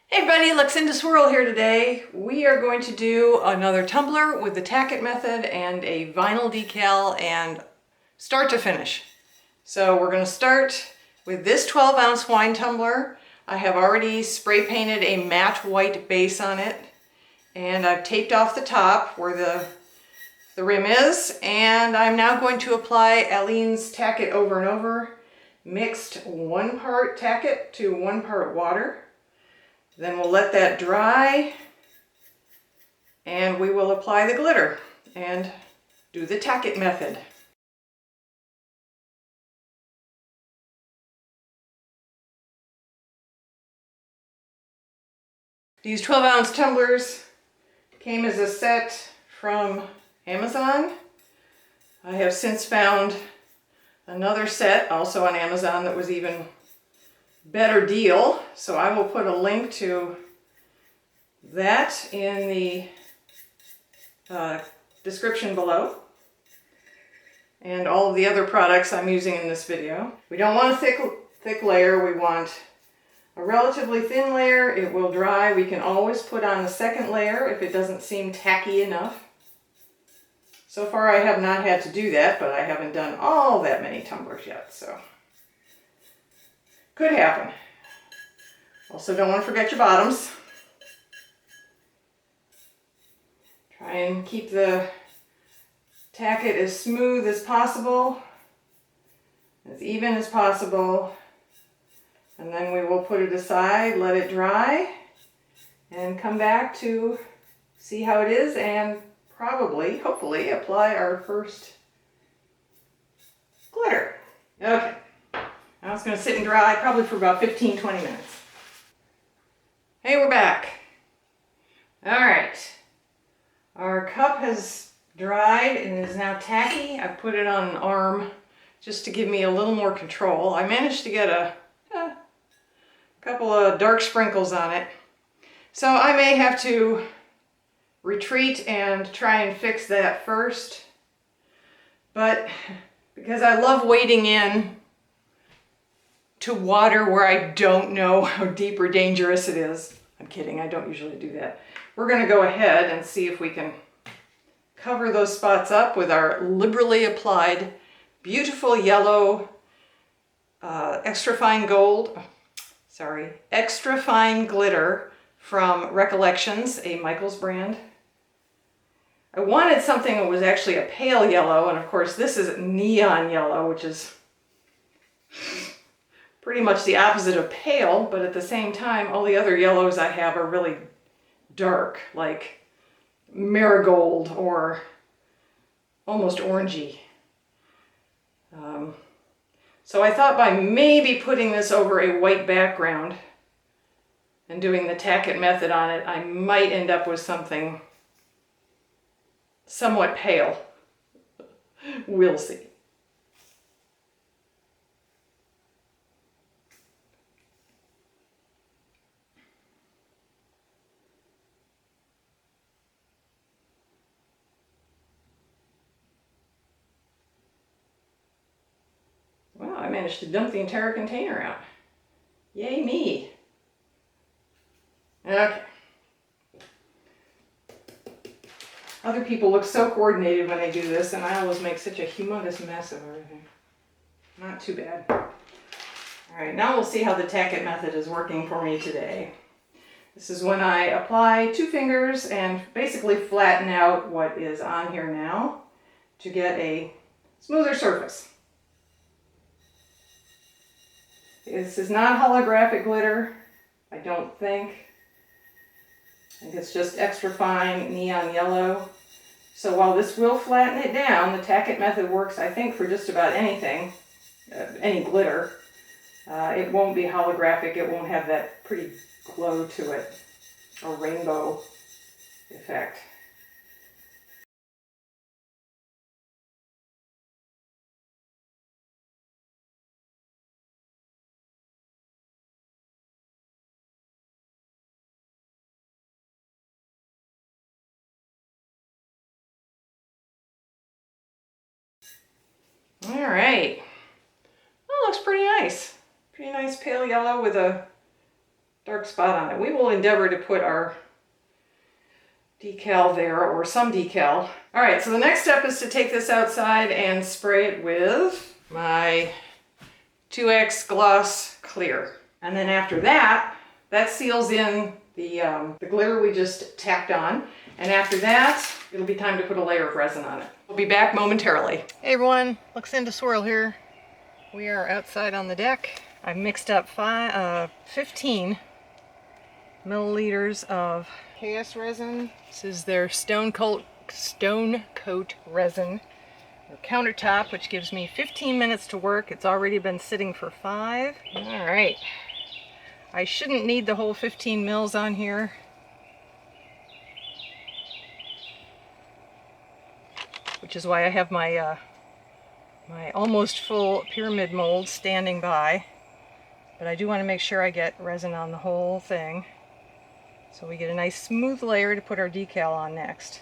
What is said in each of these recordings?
Hey everybody, Luxinda Swirl here today. We are going to do another tumbler with the Tack-It method and a vinyl decal and start to finish. So we're going to start with this 12-ounce wine tumbler. I have already spray painted a matte white base on it and I've taped off the top where the rim is, and I'm now going to apply Aleene's Tack-It over and over, mixed 1 part Tack-It to 1 part water. Then we'll let that dry and we will apply the glitter and do the Tack-It method. These 12-ounce tumblers came as a set from Amazon. I have since found another set also on Amazon that was even better deal, so I will put a link to that in the description below, and all of the other products I'm using in this video. We don't want a thick layer, we want a relatively thin layer. It will dry. We can always put on a second layer if it doesn't seem tacky enough. So far I have not had to do that, but I haven't done all that many tumblers yet, so could happen. Also, don't want to forget your bottoms. Try and keep the Tack-It as smooth as possible, as even as possible, and then we will put it aside, let it dry, and come back to see how it is and probably, hopefully, apply our first glitter. Okay. Now it's going to sit and dry probably for about 15-20 minutes. Hey, we're back. All right. Our cup has dried and is now tacky. I put it on an arm just to give me a little more control. I managed to get a couple of dark sprinkles on it. So I may have to retreat and try and fix that first. But because I love wading in to water where I don't know how deep or dangerous it is. I'm kidding, I don't usually do that. We're going to go ahead and see if we can cover those spots up with our liberally applied, beautiful yellow, extra fine glitter from Recollections, a Michaels brand. I wanted something that was actually a pale yellow, and of course this is neon yellow, which is pretty much the opposite of pale, but at the same time, all the other yellows I have are really dark, like marigold or almost orangey. So I thought by maybe putting this over a white background and doing the Tack-It method on it, I might end up with something somewhat pale. We'll see. Wow, I managed to dump the entire container out. Yay me. Okay. Other people look so coordinated when they do this, and I always make such a humongous mess of everything. Not too bad. All right, now we'll see how the Tack-It method is working for me today. This is when I apply 2 fingers and basically flatten out what is on here now to get a smoother surface. This is not holographic glitter, I don't think. I think it's just extra fine neon yellow. So while this will flatten it down, the Tack-It method works, I think, for just about anything, any glitter. It won't be holographic, it won't have that pretty glow to it, a rainbow effect. All right. Oh, looks pretty nice. Pretty nice pale yellow with a dark spot on it. We will endeavor to put our decal there, or some decal. All right, so the next step is to take this outside and spray it with my 2X gloss clear. And then after that, that seals in the glitter we just tacked on. And after that, it'll be time to put a layer of resin on it. We'll be back momentarily. Hey everyone, Luxinda Swirl here. We are outside on the deck. I've mixed up 15 milliliters of KS resin. This is their stone coat resin, or countertop, which gives me 15 minutes to work. It's already been sitting for 5. All right. I shouldn't need the whole 15 mils on here. Which is why I have my my almost full pyramid mold standing by. But I do want to make sure I get resin on the whole thing, so we get a nice smooth layer to put our decal on next.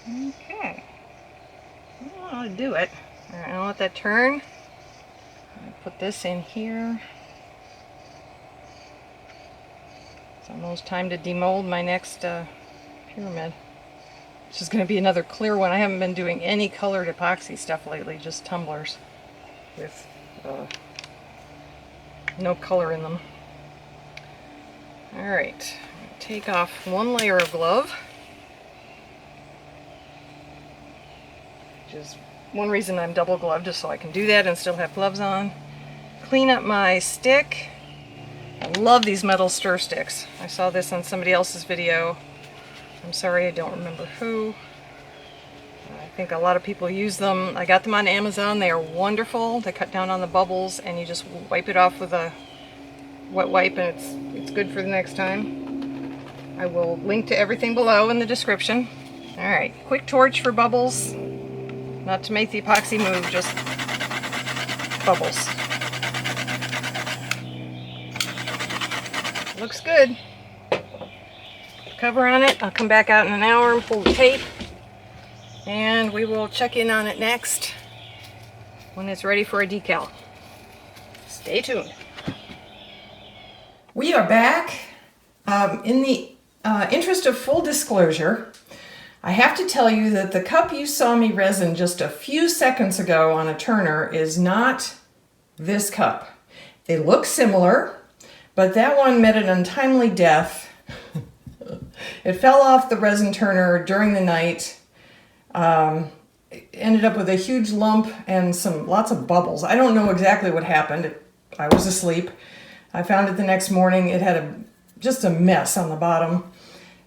Okay, well, I'll do it. All right, I'll let that turn. I'll put this in here. It's almost time to demold my next pyramid. This is going to be another clear one. I haven't been doing any colored epoxy stuff lately, just tumblers with no color in them. All right, take off one layer of glove. Which is one reason I'm double gloved, just so I can do that and still have gloves on. Clean up my stick. I love these metal stir sticks. I saw this on somebody else's video. I'm sorry, I don't remember who. I think a lot of people use them. I got them on Amazon. They are wonderful. They cut down on the bubbles, and you just wipe it off with a wet wipe, and it's good for the next time. I will link to everything below in the description. All right, quick torch for bubbles. Not to make the epoxy move, just bubbles. Looks good. Cover on it. I'll come back out in an hour and pull the tape, and we will check in on it next when it's ready for a decal. Stay tuned. We are back. In the interest of full disclosure, I have to tell you that the cup you saw me resin just a few seconds ago on a turner is not this cup. They look similar, but that one met an untimely death. It fell off the resin turner during the night. It ended up with a huge lump and lots of bubbles. I don't know exactly what happened. I was asleep. I found it the next morning. It had just a mess on the bottom.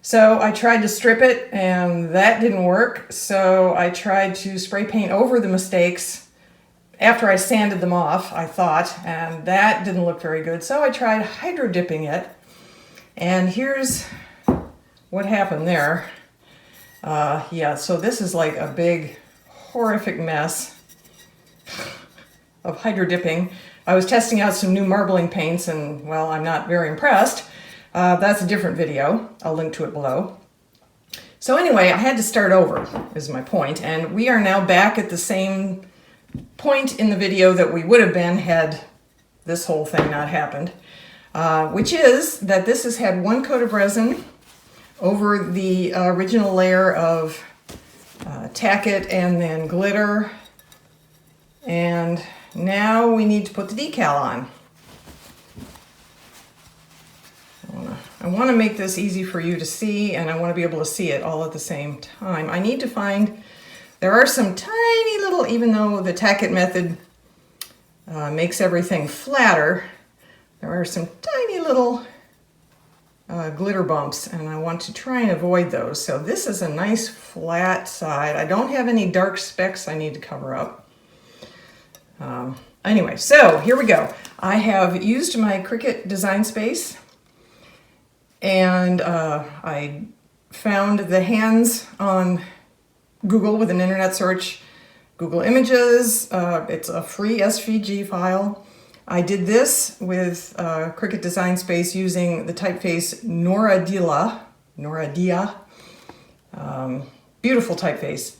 So I tried to strip it, and that didn't work. So I tried to spray paint over the mistakes after I sanded them off, I thought, and that didn't look very good. So I tried hydro dipping it, and here's what happened there. Yeah, so this is like a big, horrific mess of hydro dipping. I was testing out some new marbling paints, and well, I'm not very impressed. That's a different video. I'll link to it below. So anyway, I had to start over, is my point, and we are now back at the same point in the video that we would have been had this whole thing not happened, which is that this has had one coat of resin over the original layer of Tack-It and then glitter, and now we need to put the decal on. I want to make this easy for you to see, and I want to be able to see it all at the same time. I need to find There are some tiny little, even though the Tack-It method makes everything flatter, there are some tiny little glitter bumps, and I want to try and avoid those. So this is a nice flat side. I don't have any dark specks I need to cover up. Anyway, so here we go. I have used my Cricut Design Space, and I found the hands on Google with an internet search, Google Images. It's a free SVG file. I did this with Cricut Design Space using the typeface Noradia. Beautiful typeface.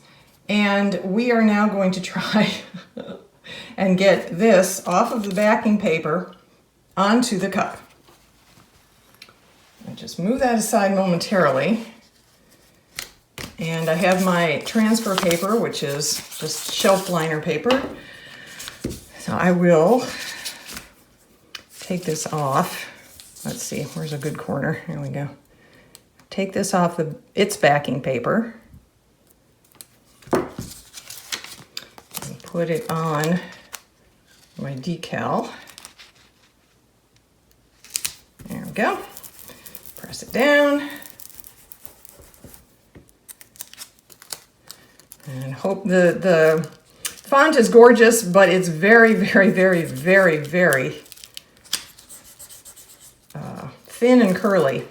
And we are now going to try and get this off of the backing paper onto the cup. I just move that aside momentarily. And I have my transfer paper, which is just shelf liner paper. So I will take this off. Let's see, where's a good corner? Here we go. Take this off its backing paper and put it on my decal. There we go. Press it down. And hope the font is gorgeous, but it's very, very, very, very, very thin and curly.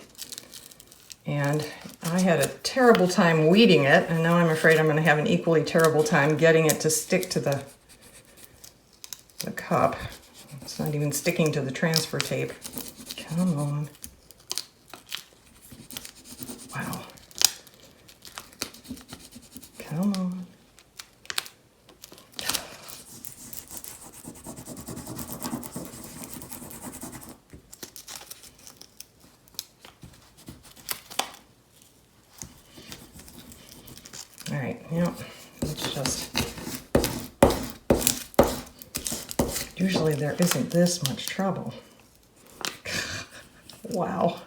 And I had a terrible time weeding it, and now I'm afraid I'm going to have an equally terrible time getting it to stick to the cup. It's not even sticking to the transfer tape. Come on. Wow. Come on. All right, now let's just, usually there isn't this much trouble. Wow.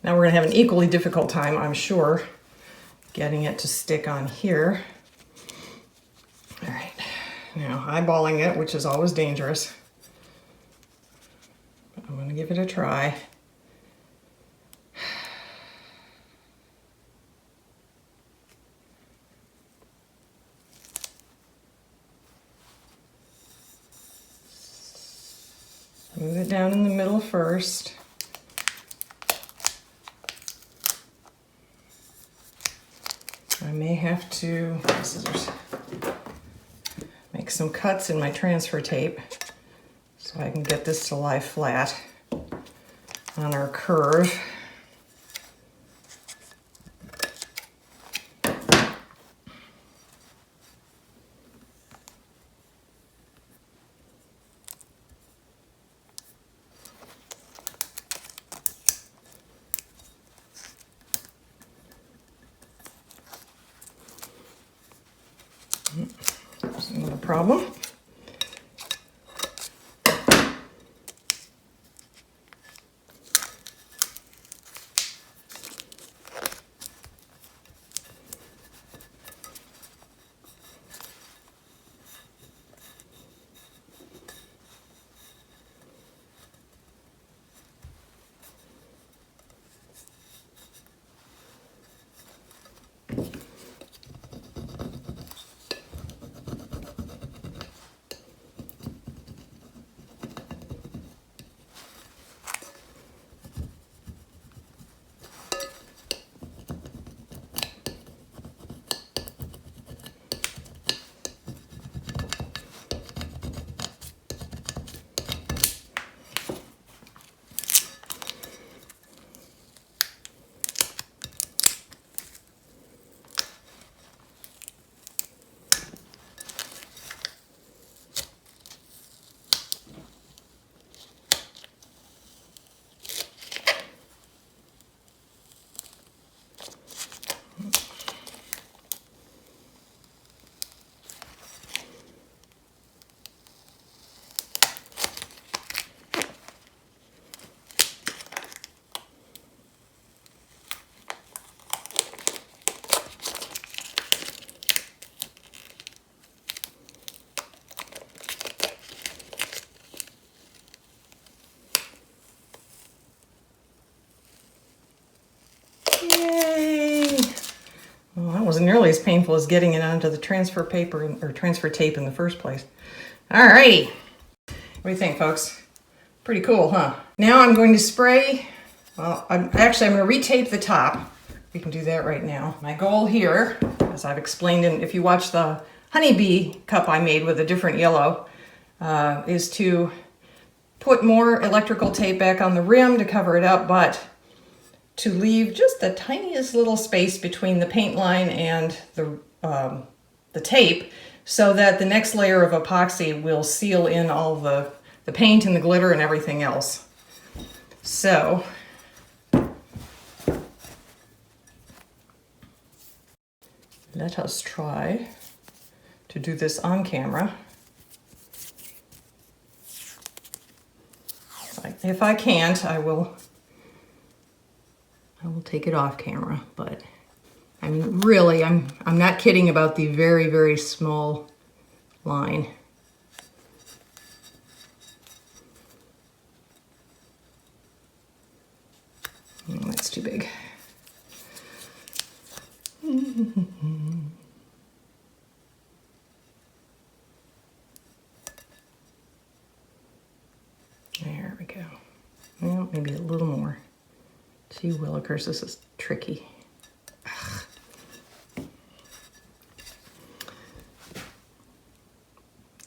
Now we're going to have an equally difficult time, I'm sure, getting it to stick on here. All right, now eyeballing it, which is always dangerous. But I'm going to give it a try. Move it down in the middle first. I may have to, scissors, make some cuts in my transfer tape so I can get this to lie flat on our curve. There's another problem. nearly as painful as getting it onto the transfer paper or transfer tape in the first place. Alrighty. What do you think, folks? Pretty cool, huh? Now I'm going to spray, well, I'm going to retape the top. We can do that right now. My goal here, as I've explained, and if you watch the honeybee cup I made with a different yellow, is to put more electrical tape back on the rim to cover it up, but to leave just the tiniest little space between the paint line and the tape, so that the next layer of epoxy will seal in all the paint and the glitter and everything else. So let us try to do this on camera. If I can't, I will take it off camera, but I mean, really, I'm not kidding about the very, very small line. Oh, that's too big. There we go. Well, maybe a little more. Gee willikers, this is tricky. Ugh.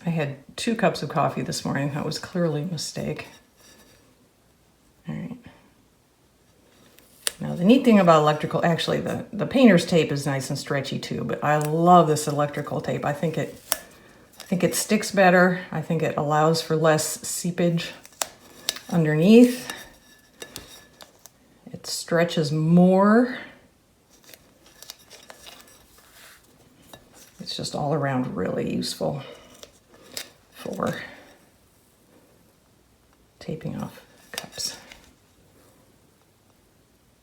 I had 2 cups of coffee this morning. That was clearly a mistake. All right. Now the neat thing about electrical, actually the painter's tape is nice and stretchy too, but I love this electrical tape. I think it sticks better. I think it allows for less seepage underneath. It stretches more. It's just all around really useful for taping off cups,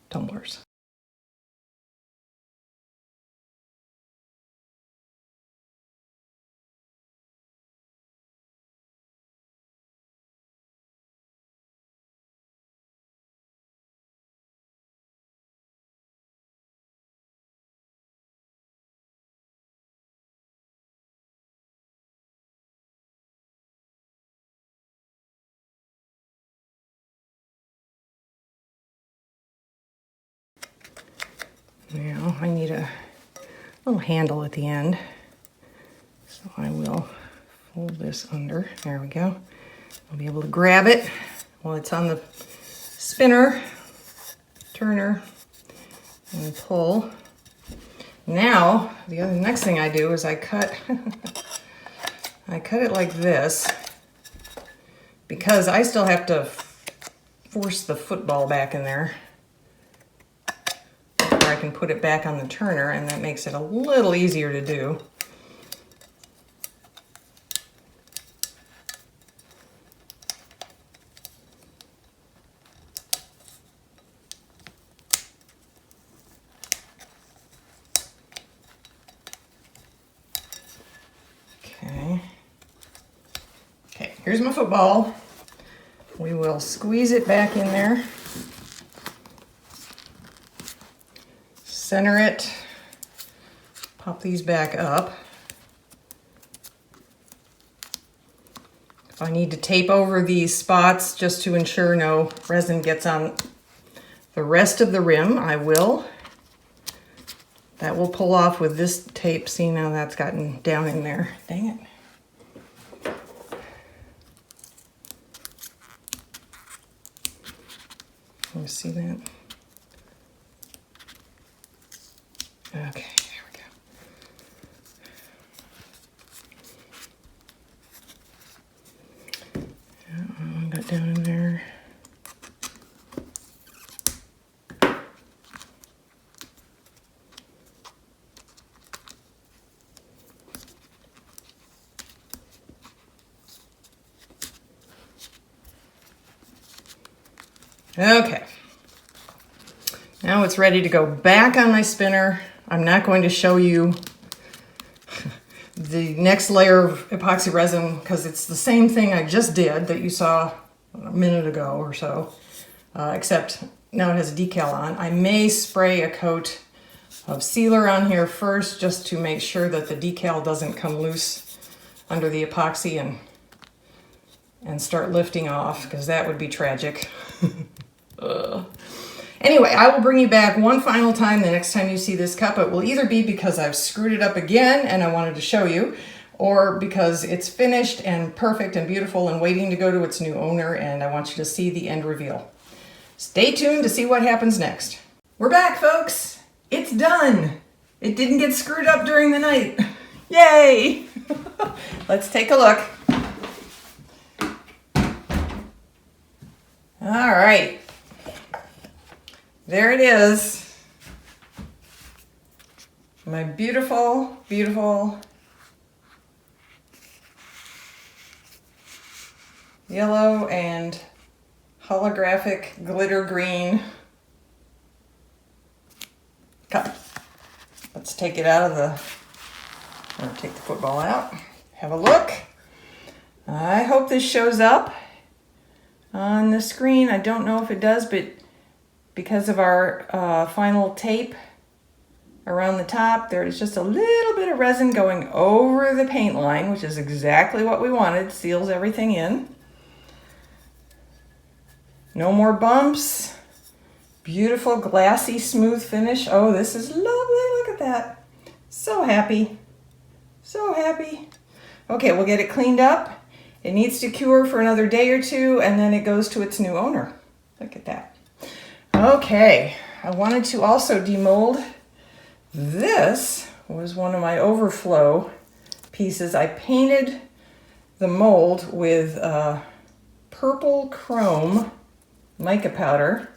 tumblers. Now I need a little handle at the end, so I will fold this under. There we go. I'll be able to grab it while it's on the spinner, turner, and pull. Now, the next thing I do is I cut it like this, because I still have to force the football back in there. I can put it back on the turner, and that makes it a little easier to do. Okay, here's my football. We will squeeze it back in there. Center it, pop these back up. If I need to tape over these spots just to ensure no resin gets on the rest of the rim, I will. That will pull off with this tape. See, now that's gotten down in there. Dang it. Let me see that. Okay, there we go. I got down in there. Okay. Now it's ready to go back on my spinner. I'm not going to show you the next layer of epoxy resin because it's the same thing I just did that you saw a minute ago or so, except now it has a decal on. I may spray a coat of sealer on here first, just to make sure that the decal doesn't come loose under the epoxy and start lifting off, because that would be tragic. Anyway, I will bring you back one final time the next time you see this cup. It will either be because I've screwed it up again and I wanted to show you, or because it's finished and perfect and beautiful and waiting to go to its new owner, and I want you to see the end reveal. Stay tuned to see what happens next. We're back, folks. It's done. It didn't get screwed up during the night. Yay! Let's take a look. All right. There it is. My beautiful, beautiful yellow and holographic glitter green cup. Let's take it out of the, or take the football out. Have a look. I hope this shows up on the screen. I don't know if it does, but because of our final tape around the top, there is just a little bit of resin going over the paint line, which is exactly what we wanted. Seals everything in. No more bumps. Beautiful, glassy, smooth finish. Oh, this is lovely. Look at that. So happy. So happy. Okay, we'll get it cleaned up. It needs to cure for another day or two, and then it goes to its new owner. Look at that. Okay, I wanted to also demold. This was one of my overflow pieces. I painted the mold with purple chrome mica powder.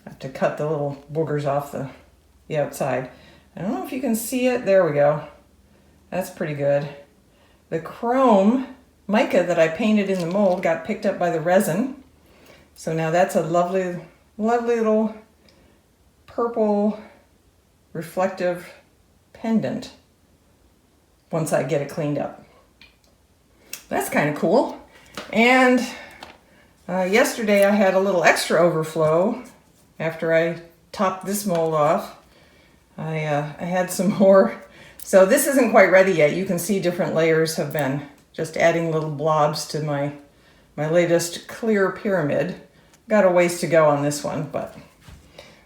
I have to cut the little boogers off the outside. I don't know if you can see it. There we go. That's pretty good. The chrome mica that I painted in the mold got picked up by the resin. So now that's a lovely, lovely little purple reflective pendant once I get it cleaned up. That's kind of cool. And yesterday I had a little extra overflow after I topped this mold off. I had some more. So this isn't quite ready yet. You can see different layers have been just adding little blobs to my latest clear pyramid. Got a ways to go on this one, but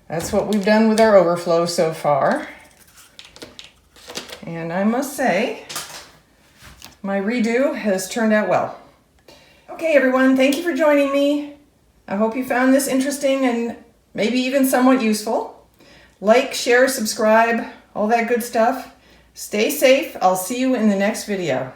that's what we've done with our overflow so far. And I must say, my redo has turned out well. Okay, everyone, thank you for joining me. I hope you found this interesting and maybe even somewhat useful. Like, share, subscribe, all that good stuff. Stay safe. I'll see you in the next video.